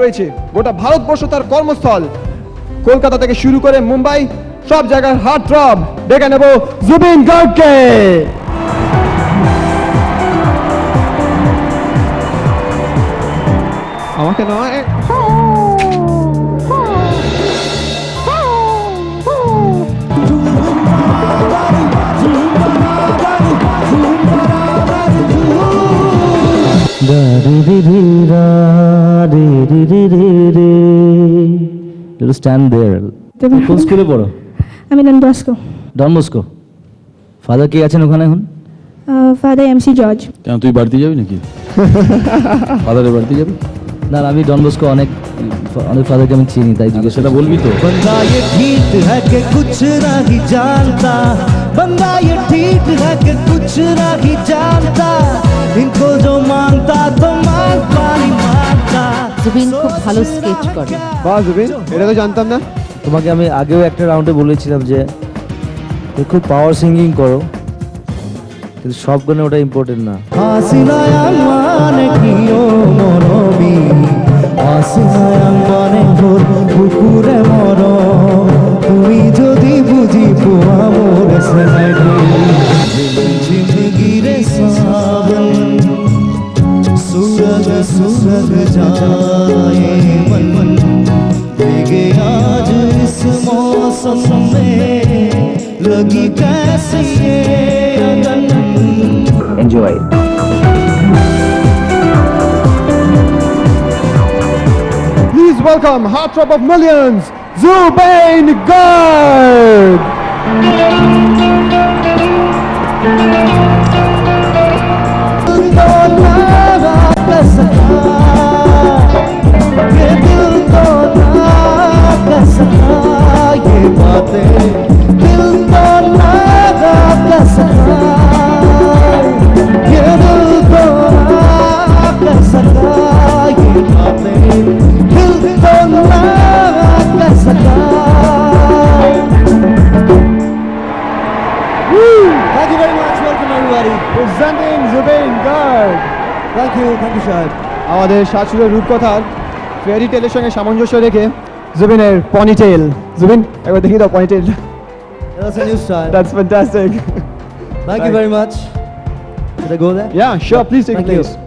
রয়েছে গোটা ভারতবর্ষ তার কর্মস্থল। কলকাতা থেকে শুরু করে মুম্বাই সব জায়গার হার্ট থ্রব ডেকে নেব জুবিন গার্গকে। আমাকে নয়, You stand there. কোন স্কুলে পড়ো? আমি Don Bosco. Don Bosco. Father কে আছেন ওখানে এখন? Father MC George. কেন তুই বাড়িতে যাবি নাকি? ফাদারের বাড়িতে যাবি? না আমি ডন বস্কো অনেক ফাদারকে আমি চিনি, তাই জিজ্ঞেস। সেটা বলবি তো? बंदा ये ठीक है कि कुछ नहीं जानता, बंदा ये ठीक है कि कुछ नहीं जानता, इनको जो मानता तो मानता नहीं मानता। জুবিন খুব ভালো স্কেচ করে। বাহ জুবিন, এটা তো জানতাম না। তোমাকে আমি আগেও একটা রাউন্ডে বলেছিলাম যে তুমি খুব পাওয়ার সিঙ্গিং করো, কিন্তু সব গানে ওটা ইম্পর্টেন্ট না। হাসিনায় মানে কিও মনবি, হাসিনায় মানে ভোর পুকুরে মর, তুমি যদি বুঝিবো আমর সনাইবি জিন্দগিরে সাবন सूरज सूरज जाए मन मन भीगे आज इस मौसम में लगी कैसी ये अगन। Enjoy. Please welcome heartthrob of millions, Zubin Garg. Thank you very much. Welcome everybody. Presenting Zubin Garg. Thank you Shahid. আমাদের শাশুড়ের রূপকথার ফেয়ারি টেলের সঙ্গে সামঞ্জস্য রেখে জুবিনের পনিটেল। জুবিন একবার দেখি দাও ponytail. That's a new style. That's fantastic. Thank you very much. Should I go there? Yeah, sure. Please take Thank a you. place.